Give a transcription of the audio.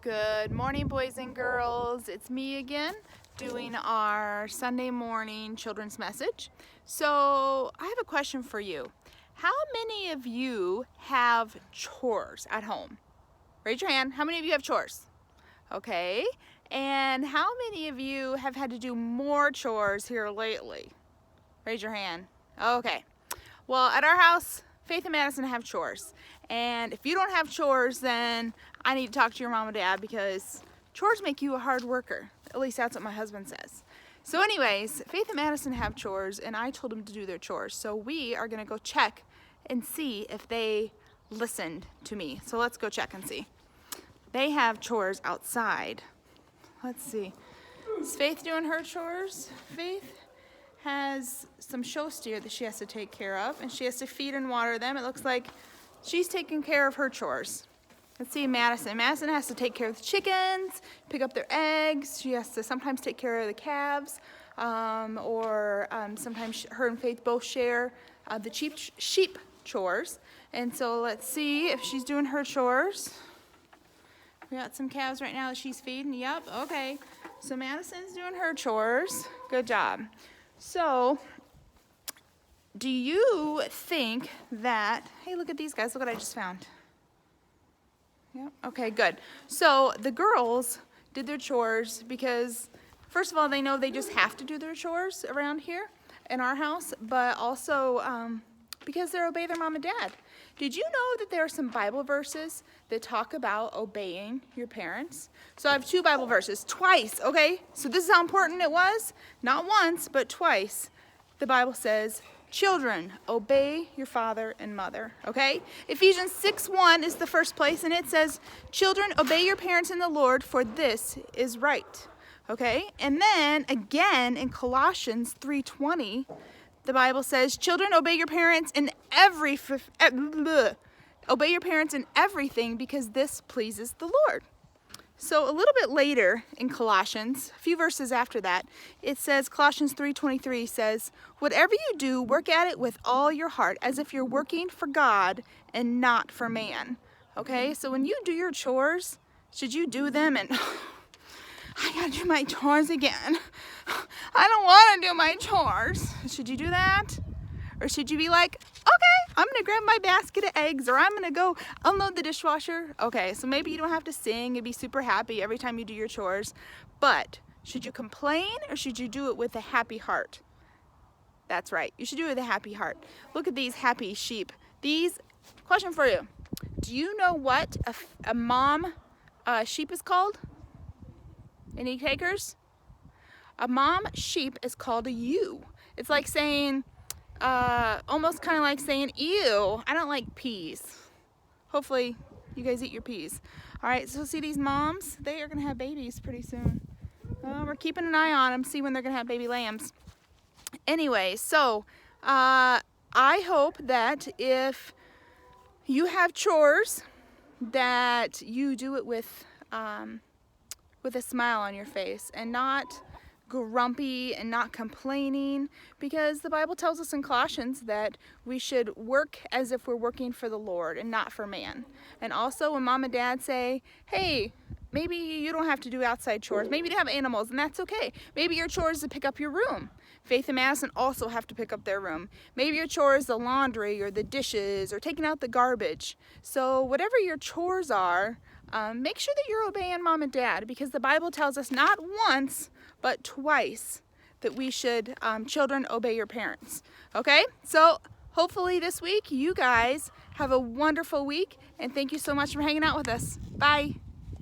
Good morning, boys and girls. It's me again doing our Sunday morning children's message. So I have a question for you. How many of you have chores at home? Raise your hand. How many of you have chores? Okay. And how many of you have had to do more chores here lately? Raise your hand. Okay. Well, at our house, Faith and Madison have chores. And if you don't have chores, then I need to talk to your mom and dad because chores make you a hard worker. At least that's what my husband says. So anyways, Faith and Madison have chores and I told them to do their chores. So we are gonna go check and see if they listened to me. So let's go check and see. They have chores outside. Let's see. Is Faith doing her chores? Faith has some show steer that she has to take care of and she has to feed and water them. It looks like she's taking care of her chores. Let's see Madison. Madison has to take care of the chickens, pick up their eggs. She has to sometimes take care of the calves, sometimes her and Faith both share the sheep chores. And so let's see if she's doing her chores. We got some calves right now that she's feeding. Yep, okay. So Madison's doing her chores. Good job. So, do you think that, hey, look at these guys, look what I just found. Yep, okay, good. So, the girls did their chores because, first of all, they know they just have to do their chores around here in our house, but also because they obey their mom and dad. Did you know that there are some Bible verses that talk about obeying your parents? So I have two Bible verses, twice, okay? So this is how important it was. Not once, but twice. The Bible says, children, obey your father and mother, okay? Ephesians 6:1 is the first place, and it says, children, obey your parents in the Lord, for this is right, okay? And then again in Colossians 3:20, the Bible says, children, obey your parents in obey your parents in everything because this pleases the Lord. So a little bit later in Colossians, a few verses after that, it says, Colossians 3:23 says, whatever you do, work at it with all your heart, as if you're working for God and not for man. Okay, so when you do your chores, should you do them and I gotta do my chores again. I don't want to do my chores. Should you do that? Or should you be like, okay, I'm gonna grab my basket of eggs, or I'm gonna go unload the dishwasher? Okay, so maybe you don't have to sing and be super happy every time you do your chores, but should you complain or should you do it with a happy heart? That's right, you should do it with a happy heart. Look at these happy sheep. Question for you. Do you know what a mom sheep is called? Any takers? A mom sheep is called a ewe. It's like saying, almost kind of like saying, ew, I don't like peas. Hopefully you guys eat your peas. All right, so see these moms? They are gonna have babies pretty soon. We're keeping an eye on them, see when they're gonna have baby lambs. Anyway, so I hope that if you have chores, that you do it with a smile on your face and not grumpy and not complaining, because the Bible tells us in Colossians that we should work as if we're working for the Lord and not for man. And also when mom and dad say, hey, maybe you don't have to do outside chores, maybe you have animals and that's okay. Maybe your chore is to pick up your room. Faith and Madison also have to pick up their room. Maybe your chore is the laundry or the dishes or taking out the garbage. So whatever your chores are, make sure that you're obeying mom and dad, because the Bible tells us not once, but twice that we should, children, obey your parents. Okay? So hopefully this week you guys have a wonderful week, and thank you so much for hanging out with us. Bye.